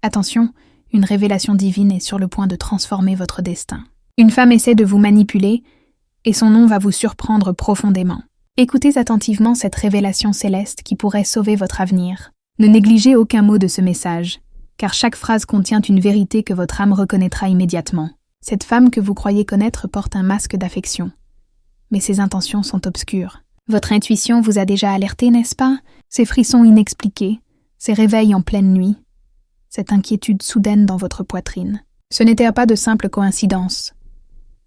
Attention, une révélation divine est sur le point de transformer votre destin. Une femme essaie de vous manipuler et son nom va vous surprendre profondément. Écoutez attentivement cette révélation céleste qui pourrait sauver votre avenir. Ne négligez aucun mot de ce message, car chaque phrase contient une vérité que votre âme reconnaîtra immédiatement. Cette femme que vous croyez connaître porte un masque d'affection, mais ses intentions sont obscures. Votre intuition vous a déjà alerté, n'est-ce pas? Ces frissons inexpliqués, ces réveils en pleine nuit, cette inquiétude soudaine dans votre poitrine. Ce n'était pas de simples coïncidences,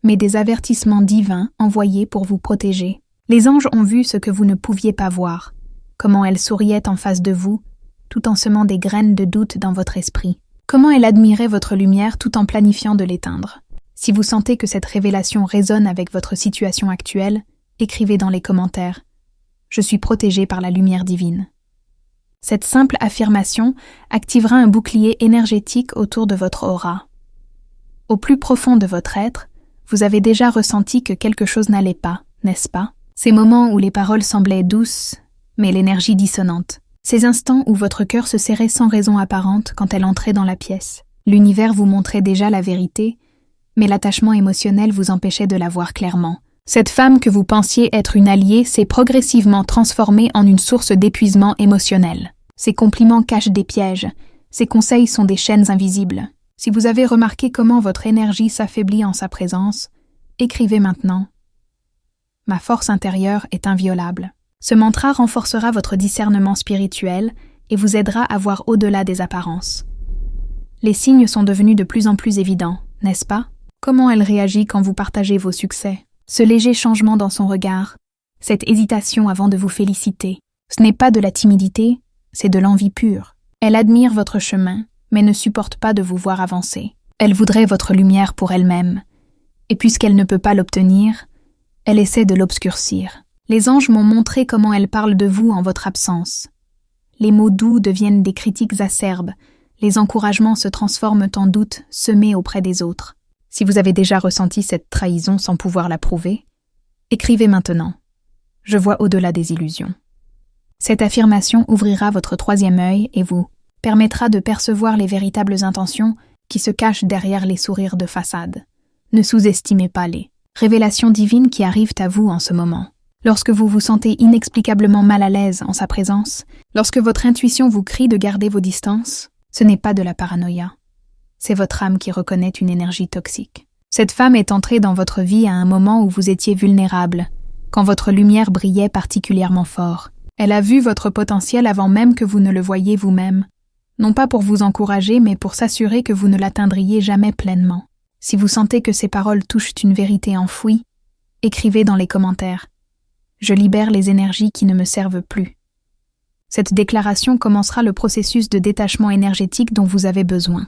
mais des avertissements divins envoyés pour vous protéger. Les anges ont vu ce que vous ne pouviez pas voir, comment elle souriait en face de vous, tout en semant des graines de doute dans votre esprit. Comment elle admirait votre lumière tout en planifiant de l'éteindre. Si vous sentez que cette révélation résonne avec votre situation actuelle, écrivez dans les commentaires « Je suis protégé par la lumière divine ». Cette simple affirmation activera un bouclier énergétique autour de votre aura. Au plus profond de votre être, vous avez déjà ressenti que quelque chose n'allait pas, n'est-ce pas? Ces moments où les paroles semblaient douces, mais l'énergie dissonante. Ces instants où votre cœur se serrait sans raison apparente quand elle entrait dans la pièce. L'univers vous montrait déjà la vérité, mais l'attachement émotionnel vous empêchait de la voir clairement. Cette femme que vous pensiez être une alliée s'est progressivement transformée en une source d'épuisement émotionnel. Ses compliments cachent des pièges, ses conseils sont des chaînes invisibles. Si vous avez remarqué comment votre énergie s'affaiblit en sa présence, écrivez maintenant « Ma force intérieure est inviolable ». Ce mantra renforcera votre discernement spirituel et vous aidera à voir au-delà des apparences. Les signes sont devenus de plus en plus évidents, n'est-ce pas? Comment elle réagit quand vous partagez vos succès? Ce léger changement dans son regard, cette hésitation avant de vous féliciter, ce n'est pas de la timidité, c'est de l'envie pure. Elle admire votre chemin, mais ne supporte pas de vous voir avancer. Elle voudrait votre lumière pour elle-même, et puisqu'elle ne peut pas l'obtenir, elle essaie de l'obscurcir. Les anges m'ont montré comment elle parle de vous en votre absence. Les mots doux deviennent des critiques acerbes, les encouragements se transforment en doutes semés auprès des autres. Si vous avez déjà ressenti cette trahison sans pouvoir la prouver, écrivez maintenant. Je vois au-delà des illusions. Cette affirmation ouvrira votre troisième œil et vous permettra de percevoir les véritables intentions qui se cachent derrière les sourires de façade. Ne sous-estimez pas les révélations divines qui arrivent à vous en ce moment. Lorsque vous vous sentez inexplicablement mal à l'aise en sa présence, lorsque votre intuition vous crie de garder vos distances, ce n'est pas de la paranoïa. C'est votre âme qui reconnaît une énergie toxique. Cette femme est entrée dans votre vie à un moment où vous étiez vulnérable, quand votre lumière brillait particulièrement fort. Elle a vu votre potentiel avant même que vous ne le voyiez vous-même, non pas pour vous encourager, mais pour s'assurer que vous ne l'atteindriez jamais pleinement. Si vous sentez que ces paroles touchent une vérité enfouie, écrivez dans les commentaires. Je libère les énergies qui ne me servent plus. Cette déclaration commencera le processus de détachement énergétique dont vous avez besoin.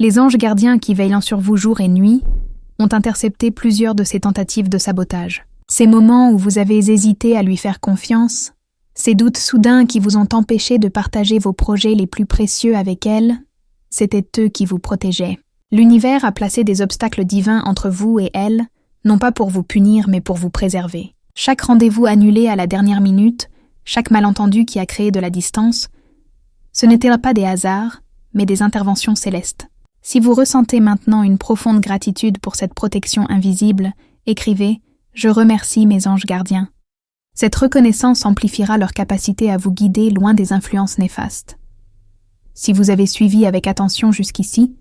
Les anges gardiens qui veillent sur vous jour et nuit ont intercepté plusieurs de ces tentatives de sabotage. Ces moments où vous avez hésité à lui faire confiance, ces doutes soudains qui vous ont empêché de partager vos projets les plus précieux avec elle, c'étaient eux qui vous protégeaient. L'univers a placé des obstacles divins entre vous et elle, non pas pour vous punir mais pour vous préserver. Chaque rendez-vous annulé à la dernière minute, chaque malentendu qui a créé de la distance, ce n'étaient pas des hasards, mais des interventions célestes. Si vous ressentez maintenant une profonde gratitude pour cette protection invisible, écrivez « Je remercie mes anges gardiens ». Cette reconnaissance amplifiera leur capacité à vous guider loin des influences néfastes. Si vous avez suivi avec attention jusqu'ici,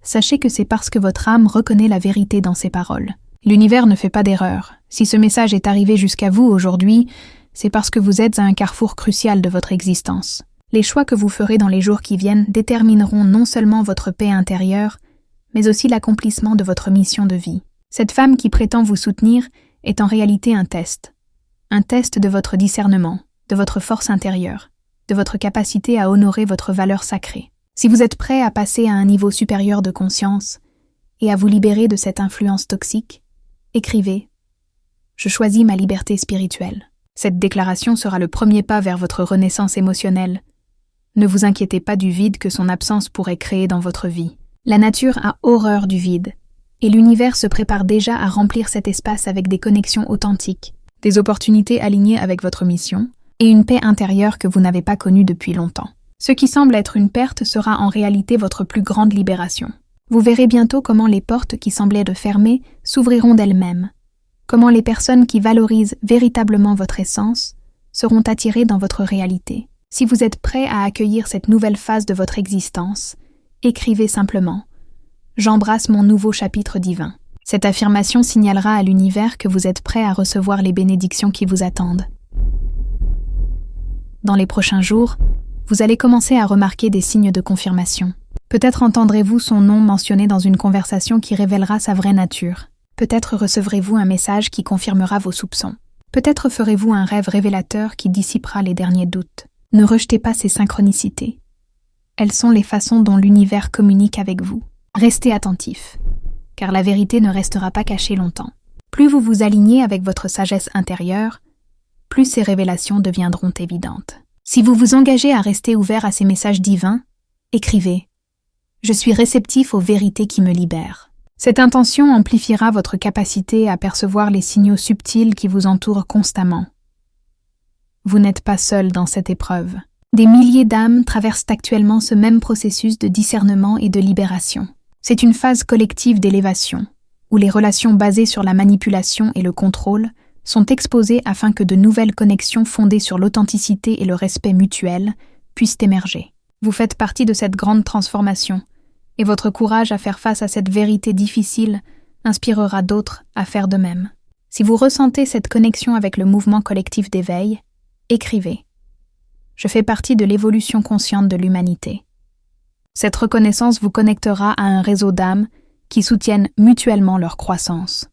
sachez que c'est parce que votre âme reconnaît la vérité dans ces paroles. L'univers ne fait pas d'erreur. Si ce message est arrivé jusqu'à vous aujourd'hui, c'est parce que vous êtes à un carrefour crucial de votre existence. Les choix que vous ferez dans les jours qui viennent détermineront non seulement votre paix intérieure, mais aussi l'accomplissement de votre mission de vie. Cette femme qui prétend vous soutenir est en réalité un test de votre discernement, de votre force intérieure, de votre capacité à honorer votre valeur sacrée. Si vous êtes prêt à passer à un niveau supérieur de conscience et à vous libérer de cette influence toxique, écrivez « Je choisis ma liberté spirituelle ». Cette déclaration sera le premier pas vers votre renaissance émotionnelle. Ne vous inquiétez pas du vide que son absence pourrait créer dans votre vie. La nature a horreur du vide, et l'univers se prépare déjà à remplir cet espace avec des connexions authentiques, des opportunités alignées avec votre mission, et une paix intérieure que vous n'avez pas connue depuis longtemps. Ce qui semble être une perte sera en réalité votre plus grande libération. Vous verrez bientôt comment les portes qui semblaient de fermer s'ouvriront d'elles-mêmes, comment les personnes qui valorisent véritablement votre essence seront attirées dans votre réalité. Si vous êtes prêt à accueillir cette nouvelle phase de votre existence, écrivez simplement « J'embrasse mon nouveau chapitre divin ». Cette affirmation signalera à l'univers que vous êtes prêt à recevoir les bénédictions qui vous attendent. Dans les prochains jours, vous allez commencer à remarquer des signes de confirmation. Peut-être entendrez-vous son nom mentionné dans une conversation qui révélera sa vraie nature. Peut-être recevrez-vous un message qui confirmera vos soupçons. Peut-être ferez-vous un rêve révélateur qui dissipera les derniers doutes. Ne rejetez pas ces synchronicités. Elles sont les façons dont l'univers communique avec vous. Restez attentif, car la vérité ne restera pas cachée longtemps. Plus vous vous alignez avec votre sagesse intérieure, plus ces révélations deviendront évidentes. Si vous vous engagez à rester ouvert à ces messages divins, écrivez « Je suis réceptif aux vérités qui me libèrent ». Cette intention amplifiera votre capacité à percevoir les signaux subtils qui vous entourent constamment. Vous n'êtes pas seul dans cette épreuve. Des milliers d'âmes traversent actuellement ce même processus de discernement et de libération. C'est une phase collective d'élévation, où les relations basées sur la manipulation et le contrôle sont exposées afin que de nouvelles connexions fondées sur l'authenticité et le respect mutuel puissent émerger. Vous faites partie de cette grande transformation, et votre courage à faire face à cette vérité difficile inspirera d'autres à faire de même. Si vous ressentez cette connexion avec le mouvement collectif d'éveil, écrivez « Je fais partie de l'évolution consciente de l'humanité ». Cette reconnaissance vous connectera à un réseau d'âmes qui soutiennent mutuellement leur croissance.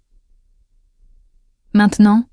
Maintenant,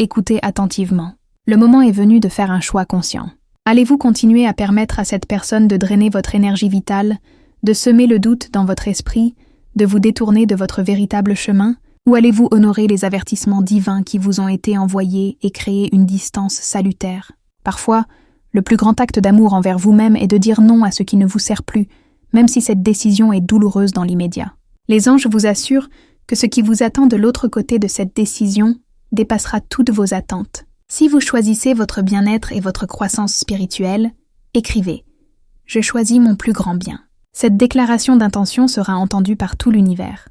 écoutez attentivement. Le moment est venu de faire un choix conscient. Allez-vous continuer à permettre à cette personne de drainer votre énergie vitale, de semer le doute dans votre esprit, de vous détourner de votre véritable chemin, ou allez-vous honorer les avertissements divins qui vous ont été envoyés et créer une distance salutaire? Parfois, le plus grand acte d'amour envers vous-même est de dire non à ce qui ne vous sert plus, même si cette décision est douloureuse dans l'immédiat. Les anges vous assurent que ce qui vous attend de l'autre côté de cette décision dépassera toutes vos attentes. Si vous choisissez votre bien-être et votre croissance spirituelle, écrivez « Je choisis mon plus grand bien ». Cette déclaration d'intention sera entendue par tout l'univers.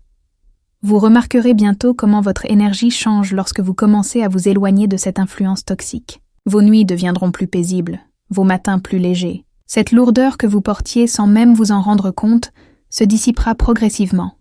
Vous remarquerez bientôt comment votre énergie change lorsque vous commencez à vous éloigner de cette influence toxique. Vos nuits deviendront plus paisibles, vos matins plus légers. Cette lourdeur que vous portiez sans même vous en rendre compte se dissipera progressivement,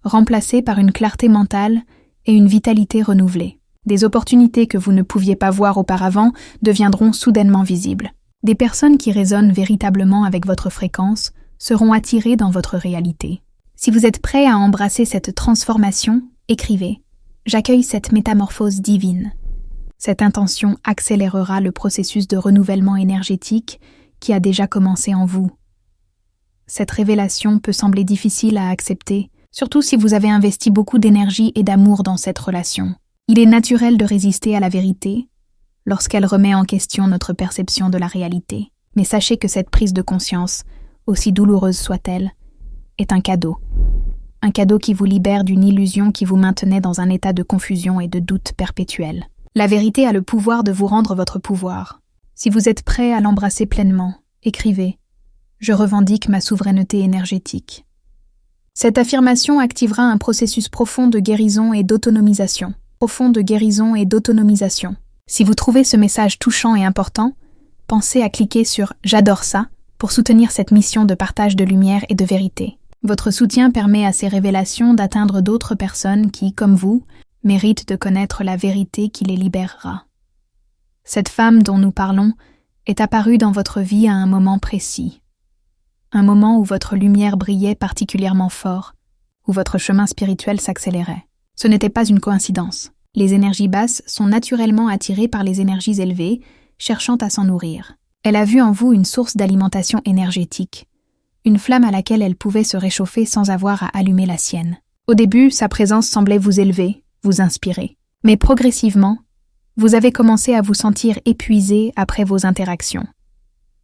remplacée par une clarté mentale et une vitalité renouvelée. Des opportunités que vous ne pouviez pas voir auparavant deviendront soudainement visibles. Des personnes qui résonnent véritablement avec votre fréquence seront attirées dans votre réalité. Si vous êtes prêt à embrasser cette transformation, écrivez « J'accueille cette métamorphose divine ». Cette intention accélérera le processus de renouvellement énergétique qui a déjà commencé en vous. Cette révélation peut sembler difficile à accepter, surtout si vous avez investi beaucoup d'énergie et d'amour dans cette relation. Il est naturel de résister à la vérité lorsqu'elle remet en question notre perception de la réalité. Mais sachez que cette prise de conscience, aussi douloureuse soit-elle, est un cadeau. Un cadeau qui vous libère d'une illusion qui vous maintenait dans un état de confusion et de doute perpétuel. La vérité a le pouvoir de vous rendre votre pouvoir. Si vous êtes prêt à l'embrasser pleinement, écrivez « Je revendique ma souveraineté énergétique ». Cette affirmation activera un processus profond de guérison et d'autonomisation. Si vous trouvez ce message touchant et important, pensez à cliquer sur « J'adore ça » pour soutenir cette mission de partage de lumière et de vérité. Votre soutien permet à ces révélations d'atteindre d'autres personnes qui, comme vous, méritent de connaître la vérité qui les libérera. Cette femme dont nous parlons est apparue dans votre vie à un moment précis. Un moment où votre lumière brillait particulièrement fort, où votre chemin spirituel s'accélérait. Ce n'était pas une coïncidence. Les énergies basses sont naturellement attirées par les énergies élevées, cherchant à s'en nourrir. Elle a vu en vous une source d'alimentation énergétique, une flamme à laquelle elle pouvait se réchauffer sans avoir à allumer la sienne. Au début, sa présence semblait vous élever, vous inspirer. Mais progressivement, vous avez commencé à vous sentir épuisé après vos interactions,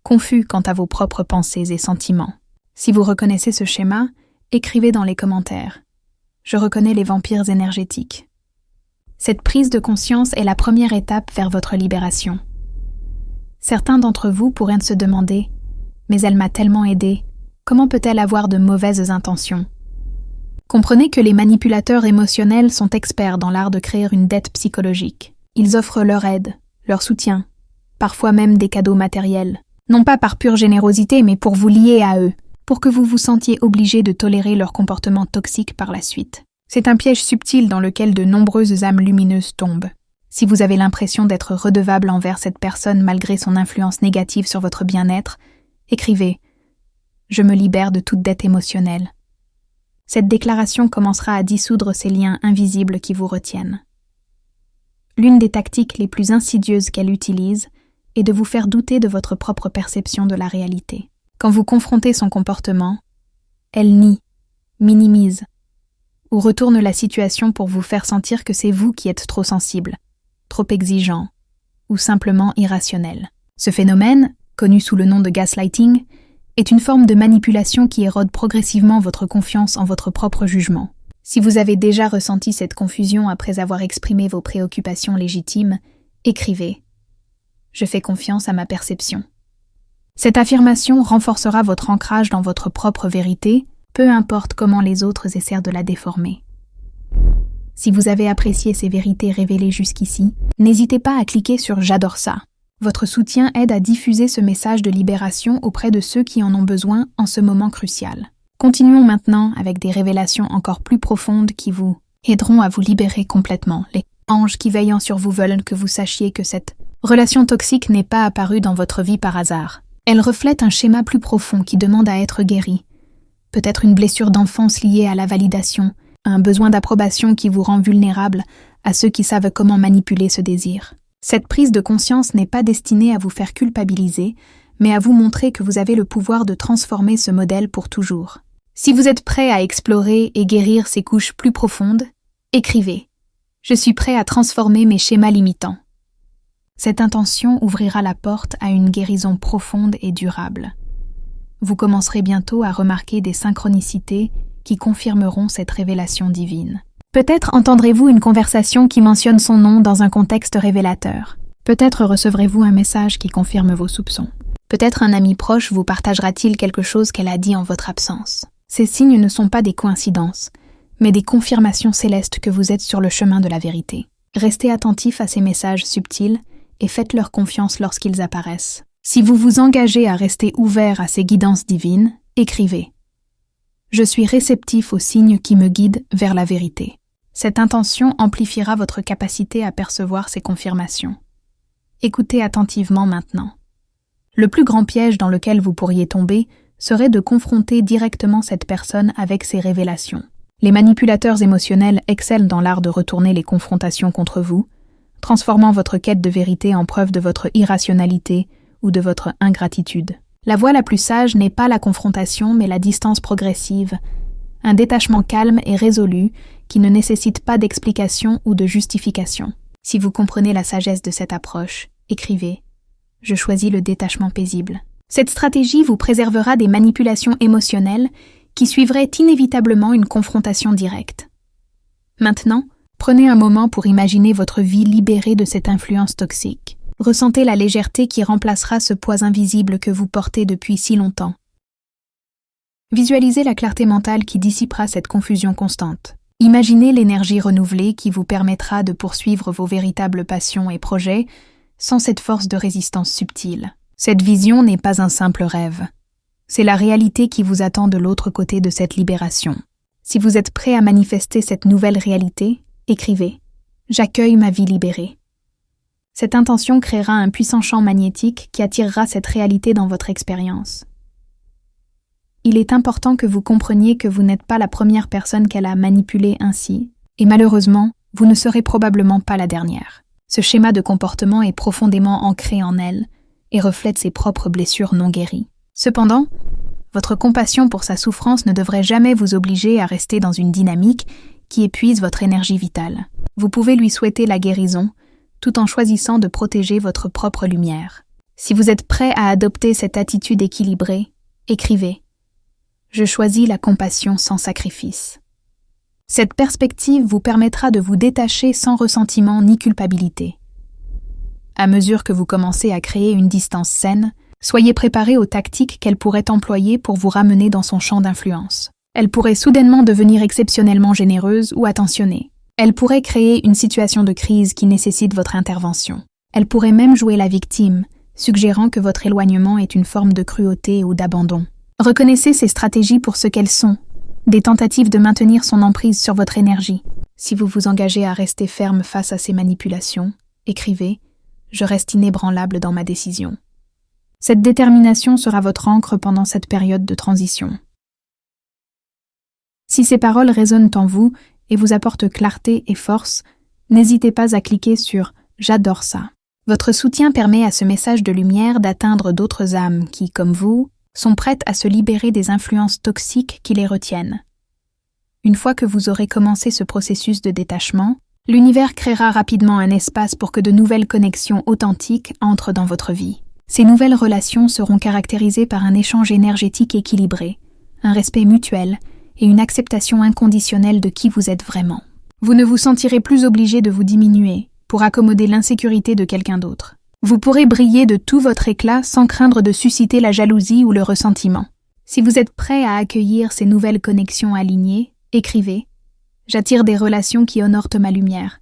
confus quant à vos propres pensées et sentiments. Si vous reconnaissez ce schéma, écrivez dans les commentaires « Je reconnais les vampires énergétiques ». Cette prise de conscience est la première étape vers votre libération. Certains d'entre vous pourraient se demander Mais elle m'a tellement aidé. Comment peut-elle avoir de mauvaises intentions? Comprenez que les manipulateurs émotionnels sont experts dans l'art de créer une dette psychologique. Ils offrent leur aide, leur soutien, parfois même des cadeaux matériels. Non pas par pure générosité, mais pour vous lier à eux, pour que vous vous sentiez obligé de tolérer leur comportement toxique par la suite. C'est un piège subtil dans lequel de nombreuses âmes lumineuses tombent. Si vous avez l'impression d'être redevable envers cette personne malgré son influence négative sur votre bien-être, écrivez « Je me libère de toute dette émotionnelle ». Cette déclaration commencera à dissoudre ces liens invisibles qui vous retiennent. L'une des tactiques les plus insidieuses qu'elle utilise est de vous faire douter de votre propre perception de la réalité. Quand vous confrontez son comportement, elle nie, minimise, ou retourne la situation pour vous faire sentir que c'est vous qui êtes trop sensible, trop exigeant, ou simplement irrationnel. Ce phénomène, connu sous le nom de gaslighting, est une forme de manipulation qui érode progressivement votre confiance en votre propre jugement. Si vous avez déjà ressenti cette confusion après avoir exprimé vos préoccupations légitimes, écrivez « Je fais confiance à ma perception ». Cette affirmation renforcera votre ancrage dans votre propre vérité, peu importe comment les autres essaient de la déformer. Si vous avez apprécié ces vérités révélées jusqu'ici, n'hésitez pas à cliquer sur « J'adore ça ». Votre soutien aide à diffuser ce message de libération auprès de ceux qui en ont besoin en ce moment crucial. Continuons maintenant avec des révélations encore plus profondes qui vous aideront à vous libérer complètement. Les anges qui veillent sur vous veulent que vous sachiez que cette relation toxique n'est pas apparue dans votre vie par hasard. Elle reflète un schéma plus profond qui demande à être guéri. Peut-être une blessure d'enfance liée à la validation, un besoin d'approbation qui vous rend vulnérable à ceux qui savent comment manipuler ce désir. Cette prise de conscience n'est pas destinée à vous faire culpabiliser, mais à vous montrer que vous avez le pouvoir de transformer ce modèle pour toujours. Si vous êtes prêt à explorer et guérir ces couches plus profondes, écrivez « Je suis prêt à transformer mes schémas limitants ». Cette intention ouvrira la porte à une guérison profonde et durable. Vous commencerez bientôt à remarquer des synchronicités qui confirmeront cette révélation divine. Peut-être entendrez-vous une conversation qui mentionne son nom dans un contexte révélateur. Peut-être recevrez-vous un message qui confirme vos soupçons. Peut-être un ami proche vous partagera-t-il quelque chose qu'elle a dit en votre absence. Ces signes ne sont pas des coïncidences, mais des confirmations célestes que vous êtes sur le chemin de la vérité. Restez attentif à ces messages subtils et faites-leur confiance lorsqu'ils apparaissent. Si vous vous engagez à rester ouvert à ces guidances divines, écrivez « Je suis réceptif aux signes qui me guident vers la vérité ». Cette intention amplifiera votre capacité à percevoir ces confirmations. Écoutez attentivement maintenant. Le plus grand piège dans lequel vous pourriez tomber serait de confronter directement cette personne avec ces révélations. Les manipulateurs émotionnels excellent dans l'art de retourner les confrontations contre vous, transformant votre quête de vérité en preuve de votre irrationalité ou de votre ingratitude. La voie la plus sage n'est pas la confrontation, mais la distance progressive, un détachement calme et résolu qui ne nécessite pas d'explication ou de justification. Si vous comprenez la sagesse de cette approche, écrivez « Je choisis le détachement paisible ». Cette stratégie vous préservera des manipulations émotionnelles qui suivraient inévitablement une confrontation directe. Maintenant, prenez un moment pour imaginer votre vie libérée de cette influence toxique. Ressentez la légèreté qui remplacera ce poids invisible que vous portez depuis si longtemps. Visualisez la clarté mentale qui dissipera cette confusion constante. Imaginez l'énergie renouvelée qui vous permettra de poursuivre vos véritables passions et projets sans cette force de résistance subtile. Cette vision n'est pas un simple rêve. C'est la réalité qui vous attend de l'autre côté de cette libération. Si vous êtes prêt à manifester cette nouvelle réalité, écrivez « J'accueille ma vie libérée ». Cette intention créera un puissant champ magnétique qui attirera cette réalité dans votre expérience. Il est important que vous compreniez que vous n'êtes pas la première personne qu'elle a manipulée ainsi, et malheureusement, vous ne serez probablement pas la dernière. Ce schéma de comportement est profondément ancré en elle et reflète ses propres blessures non guéries. Cependant, votre compassion pour sa souffrance ne devrait jamais vous obliger à rester dans une dynamique qui épuise votre énergie vitale. Vous pouvez lui souhaiter la guérison, tout en choisissant de protéger votre propre lumière. Si vous êtes prêt à adopter cette attitude équilibrée, écrivez « Je choisis la compassion sans sacrifice ». Cette perspective vous permettra de vous détacher sans ressentiment ni culpabilité. À mesure que vous commencez à créer une distance saine, Soyez préparé aux tactiques qu'elle pourrait employer pour vous ramener dans son champ d'influence. Elle pourrait soudainement devenir exceptionnellement généreuse ou attentionnée. Elle pourrait créer une situation de crise qui nécessite votre intervention. Elle pourrait même jouer la victime, suggérant que votre éloignement est une forme de cruauté ou d'abandon. Reconnaissez ces stratégies pour ce qu'elles sont, des tentatives de maintenir son emprise sur votre énergie. Si vous vous engagez à rester ferme face à ces manipulations, écrivez « Je reste inébranlable dans ma décision ». Cette détermination sera votre ancre pendant cette période de transition. Si ces paroles résonnent en vous et vous apportent clarté et force, n'hésitez pas à cliquer sur « J'adore ça ». Votre soutien permet à ce message de lumière d'atteindre d'autres âmes qui, comme vous, sont prêtes à se libérer des influences toxiques qui les retiennent. Une fois que vous aurez commencé ce processus de détachement, l'univers créera rapidement un espace pour que de nouvelles connexions authentiques entrent dans votre vie. Ces nouvelles relations seront caractérisées par un échange énergétique équilibré, un respect mutuel et une acceptation inconditionnelle de qui vous êtes vraiment. Vous ne vous sentirez plus obligé de vous diminuer pour accommoder l'insécurité de quelqu'un d'autre. Vous pourrez briller de tout votre éclat sans craindre de susciter la jalousie ou le ressentiment. Si vous êtes prêt à accueillir ces nouvelles connexions alignées, écrivez « J'attire des relations qui honorent ma lumière ».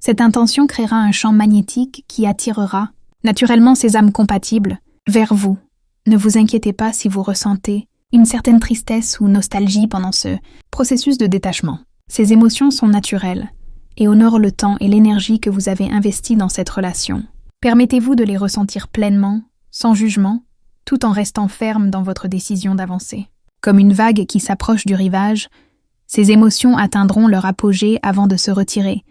Cette intention créera un champ magnétique qui attirera naturellement ces âmes compatibles vers vous. Ne vous inquiétez pas si vous ressentez une certaine tristesse ou nostalgie pendant ce processus de détachement. Ces émotions sont naturelles et honorent le temps et l'énergie que vous avez investi dans cette relation. Permettez-vous de les ressentir pleinement, sans jugement, tout en restant ferme dans votre décision d'avancer. Comme une vague qui s'approche du rivage, ces émotions atteindront leur apogée avant de se retirer,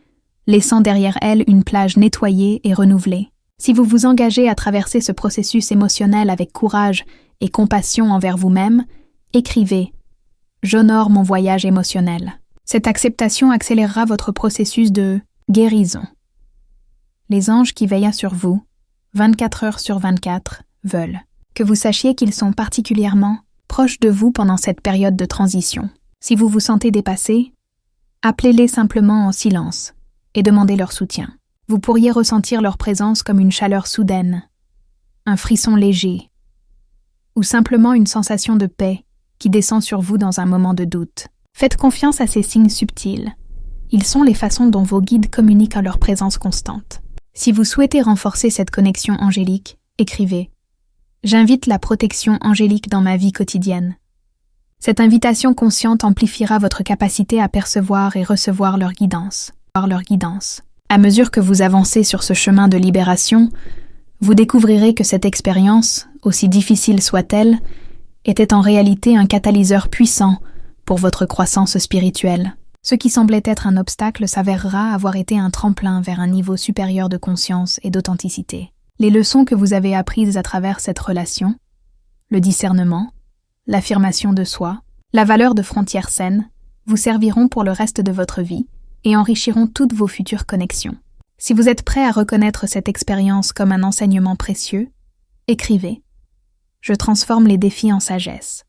laissant derrière elles une plage nettoyée et renouvelée. Si vous vous engagez à traverser ce processus émotionnel avec courage et compassion envers vous-même, écrivez « J'honore mon voyage émotionnel ». Cette acceptation accélérera votre processus de guérison. Les anges qui veillent sur vous, 24 heures sur 24, veulent que vous sachiez qu'ils sont particulièrement proches de vous pendant cette période de transition. Si vous vous sentez dépassé, appelez-les simplement en silence et demandez leur soutien. Vous pourriez ressentir leur présence comme une chaleur soudaine, un frisson léger, ou simplement une sensation de paix qui descend sur vous dans un moment de doute. Faites confiance à ces signes subtils. Ils sont les façons dont vos guides communiquent à leur présence constante. Si vous souhaitez renforcer cette connexion angélique, écrivez « J'invite la protection angélique dans ma vie quotidienne ». Cette invitation consciente amplifiera votre capacité à percevoir et recevoir leur guidance. À mesure que vous avancez sur ce chemin de libération, vous découvrirez que cette expérience, aussi difficile soit-elle, était en réalité un catalyseur puissant pour votre croissance spirituelle. Ce qui semblait être un obstacle s'avérera avoir été un tremplin vers un niveau supérieur de conscience et d'authenticité. Les leçons que vous avez apprises à travers cette relation, le discernement, l'affirmation de soi, la valeur de frontières saines, vous serviront pour le reste de votre vie et enrichiront toutes vos futures connexions. Si vous êtes prêt à reconnaître cette expérience comme un enseignement précieux, écrivez « Je transforme les défis en sagesse ».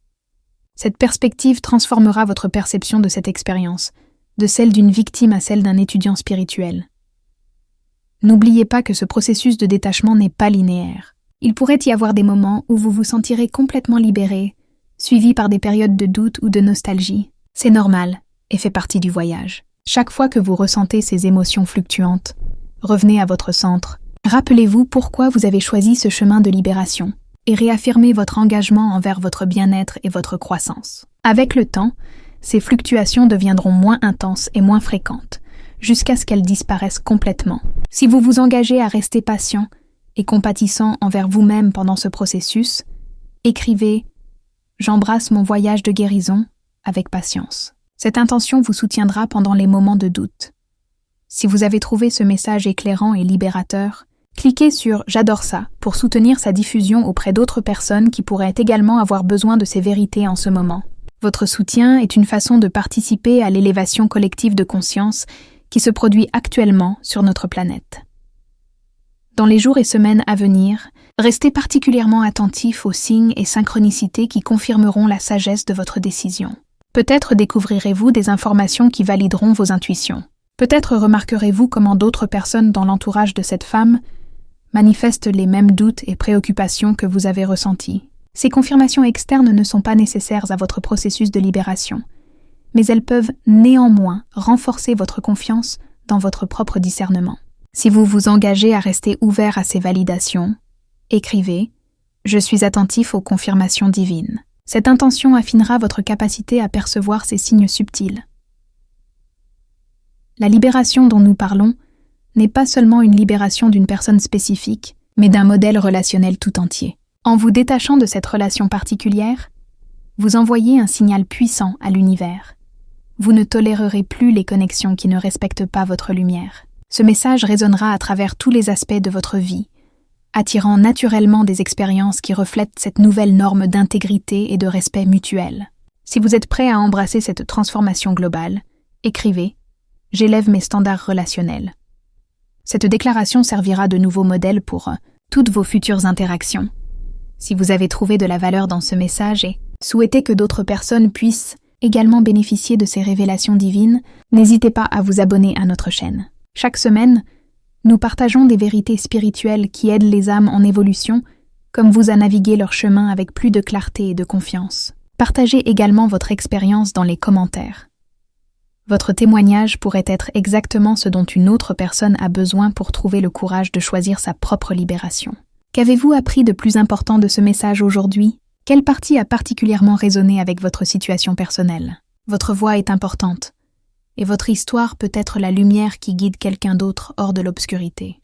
Cette perspective transformera votre perception de cette expérience, de celle d'une victime à celle d'un étudiant spirituel. N'oubliez pas que ce processus de détachement n'est pas linéaire. Il pourrait y avoir des moments où vous vous sentirez complètement libéré, suivis par des périodes de doute ou de nostalgie. C'est normal et fait partie du voyage. Chaque fois que vous ressentez ces émotions fluctuantes, revenez à votre centre. Rappelez-vous pourquoi vous avez choisi ce chemin de libération et réaffirmez votre engagement envers votre bien-être et votre croissance. Avec le temps, ces fluctuations deviendront moins intenses et moins fréquentes, jusqu'à ce qu'elles disparaissent complètement. Si vous vous engagez à rester patient et compatissant envers vous-même pendant ce processus, écrivez « J'embrasse mon voyage de guérison avec patience ». Cette intention vous soutiendra pendant les moments de doute. Si vous avez trouvé ce message éclairant et libérateur, cliquez sur « J'adore ça » pour soutenir sa diffusion auprès d'autres personnes qui pourraient également avoir besoin de ces vérités en ce moment. Votre soutien est une façon de participer à l'élévation collective de conscience qui se produit actuellement sur notre planète. Dans les jours et semaines à venir, restez particulièrement attentif aux signes et synchronicités qui confirmeront la sagesse de votre décision. Peut-être découvrirez-vous des informations qui valideront vos intuitions. Peut-être remarquerez-vous comment d'autres personnes dans l'entourage de cette femme manifestent les mêmes doutes et préoccupations que vous avez ressentis. Ces confirmations externes ne sont pas nécessaires à votre processus de libération, mais elles peuvent néanmoins renforcer votre confiance dans votre propre discernement. Si vous vous engagez à rester ouvert à ces validations, écrivez « Je suis attentif aux confirmations divines ». Cette intention affinera votre capacité à percevoir ces signes subtils. La libération dont nous parlons n'est pas seulement une libération d'une personne spécifique, mais d'un modèle relationnel tout entier. En vous détachant de cette relation particulière, vous envoyez un signal puissant à l'univers. Vous ne tolérerez plus les connexions qui ne respectent pas votre lumière. Ce message résonnera à travers tous les aspects de votre vie, attirant naturellement des expériences qui reflètent cette nouvelle norme d'intégrité et de respect mutuel. Si vous êtes prêt à embrasser cette transformation globale, écrivez « J'élève mes standards relationnels ». Cette déclaration servira de nouveau modèle pour toutes vos futures interactions. Si vous avez trouvé de la valeur dans ce message et souhaitez que d'autres personnes puissent également bénéficier de ces révélations divines, n'hésitez pas à vous abonner à notre chaîne. Chaque semaine, nous partageons des vérités spirituelles qui aident les âmes en évolution, comme vous à naviguer leur chemin avec plus de clarté et de confiance. Partagez également votre expérience dans les commentaires. Votre témoignage pourrait être exactement ce dont une autre personne a besoin pour trouver le courage de choisir sa propre libération. Qu'avez-vous appris de plus important de ce message aujourd'hui? Quelle partie a particulièrement résonné avec votre situation personnelle? Votre voix est importante, et votre histoire peut être la lumière qui guide quelqu'un d'autre hors de l'obscurité.